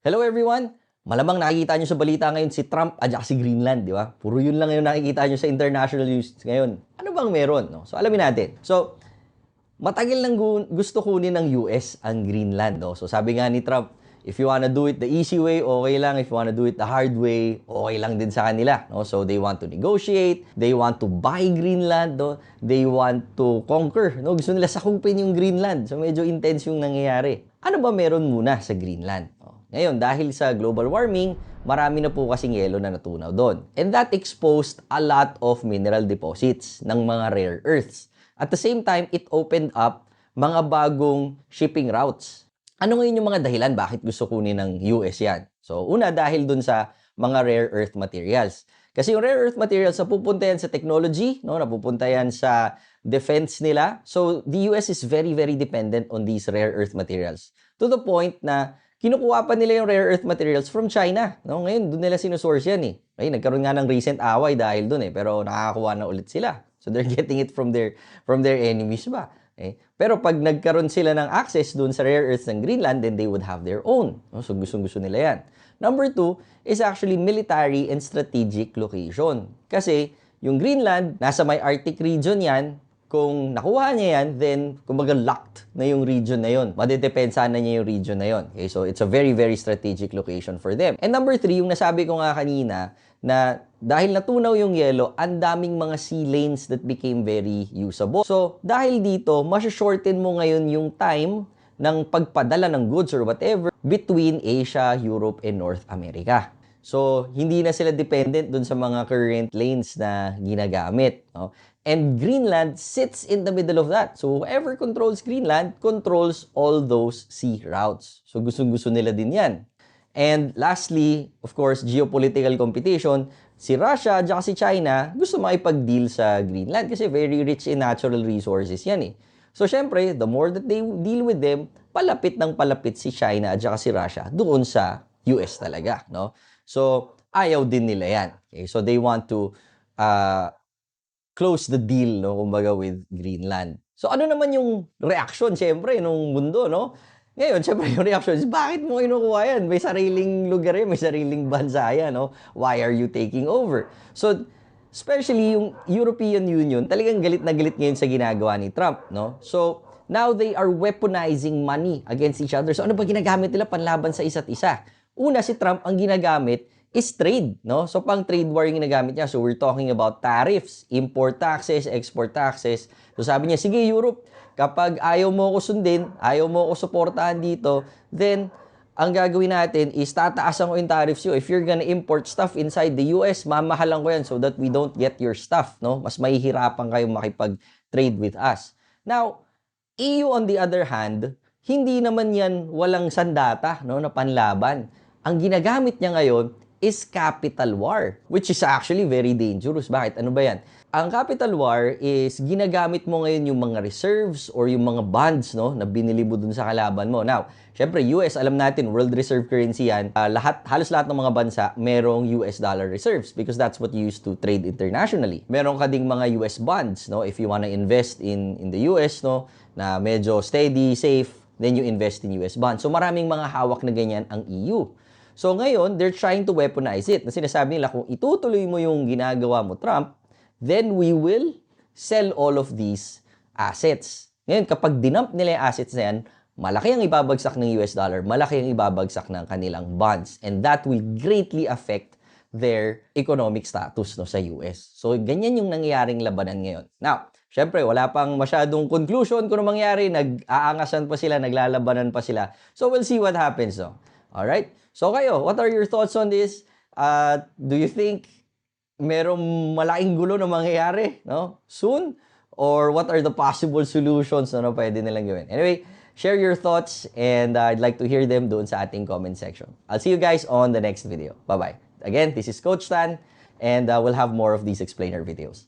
Hello everyone! Malamang nakikita nyo sa balita ngayon si Trump at si Greenland, di ba? Puro yun lang yung nakikita nyo sa international news ngayon. Ano bang meron? No? So alamin natin. So, matagal nang gusto kunin ng US ang Greenland. No? So sabi nga ni Trump, if you wanna do it the easy way, okay lang. If you wanna do it the hard way, okay lang din sa kanila. No? So they want to negotiate, they want to buy Greenland, no? They want to conquer. No? Gusto nila sakupin yung Greenland. So medyo intense yung nangyayari. Ano ba meron muna sa Greenland? No? Ngayon, dahil sa global warming, marami na po kasing yelo na natunaw doon. And that exposed a lot of mineral deposits ng mga rare earths. At the same time, it opened up mga bagong shipping routes. Ano ngayon yung mga dahilan bakit gusto kunin ng US yan? So, una dahil dun sa mga rare earth materials. Kasi yung rare earth materials, napupunta yan sa technology, no? Napupunta yan sa defense nila. So, the US is very, very dependent on these rare earth materials. To the point na kinukuha pa nila yung rare earth materials from China. No? Ngayon, doon nila sinusource yan eh. Okay, nagkaroon nga ng recent away dahil doon eh. Pero nakakakuha na ulit sila. So they're getting it from their enemies ba? Okay? Pero pag nagkaroon sila ng access doon sa rare earths ng Greenland, then they would have their own. No? So gustong-gusto nila yan. Number 2 is actually military and strategic location. Kasi yung Greenland, nasa may Arctic region yan. Kung nakuha niya yan, then kumbaga locked na yung region na yun. Madedepensa na niya yung region na yun. Okay, so it's a very, very strategic location for them. And number 3, yung nasabi ko nga kanina, na dahil natunaw yung yelo, ang daming mga sea lanes that became very usable. So, dahil dito, shorten mo ngayon yung time ng pagpadala ng goods or whatever between Asia, Europe, and North America. So, hindi na sila dependent dun sa mga current lanes na ginagamit. No? And Greenland sits in the middle of that. So, whoever controls Greenland controls all those sea routes. So, gustong-gusto nila din yan. And lastly, of course, geopolitical competition. Si Russia at si China gusto makipag-deal sa Greenland kasi very rich in natural resources yan eh. So, syempre, the more that they deal with them, palapit ng palapit si China at si Russia doon sa US talaga. No? So, ayaw din nila yan. Okay? So, they want to close the deal, no, kumbaga, with Greenland. So, ano naman yung reaction, syempre, nung mundo, no? Ngayon, syempre, yung reaction is, bakit mo kinukuha yan? May sariling lugar yan, may sariling bansa yan, no? Why are you taking over? So, especially yung European Union, talagang galit na galit ngayon sa ginagawa ni Trump, no? So, now they are weaponizing money against each other. So, ano ba ginagamit nila panlaban sa isa't isa? Una, si Trump, ang ginagamit is trade, no? So, pang trade war yung ginagamit niya. So, we're talking about tariffs, import taxes, export taxes. So, sabi niya, sige, Europe, kapag ayaw mo ko sundin, ayaw mo ko suportahan dito, then, ang gagawin natin is tataasan ko yung tariffs yun. If you're gonna import stuff inside the US, mamahalan ko yan so that we don't get your stuff, no? Mas mahihirapan kayong makipag-trade with us. Now, EU on the other hand, hindi naman yan walang sandata, no, na panlaban. Ang ginagamit niya ngayon is capital war, which is actually very dangerous. Bakit? Ano ba yan? Ang capital war is ginagamit mo ngayon yung mga reserves or yung mga bonds, no, na binili mo dun sa kalaban mo. Now, syempre, US, alam natin, world reserve currency yan. Halos lahat ng mga bansa merong US dollar reserves because that's what you use to trade internationally. Meron ka ding mga US bonds, no, if you wanna invest in the US, no, na medyo steady, safe, then you invest in US bonds. So, maraming mga hawak na ganyan ang EU. So, ngayon, they're trying to weaponize it. Na sinasabi nila, kung itutuloy mo yung ginagawa mo, Trump, then we will sell all of these assets. Ngayon, kapag dinump nila yung assets na yan, malaki ang ibabagsak ng US dollar, malaki ang ibabagsak ng kanilang bonds. And that will greatly affect their economic status, no, sa US. So, ganyan yung nangyayaring labanan ngayon. Now, syempre, wala pang masyadong conclusion kung ano mangyari. Nag-aangasan pa sila, naglalabanan pa sila. So, we'll see what happens, no? Alright? So, kayo, what are your thoughts on this? Do you think merong malaking gulo na mangyayari, no, soon? Or what are the possible solutions na pwede nilang gawin? Anyway, share your thoughts and I'd like to hear them doon sa ating comment section. I'll see you guys on the next video. Bye-bye. Again, this is Coach Tan and we'll have more of these explainer videos.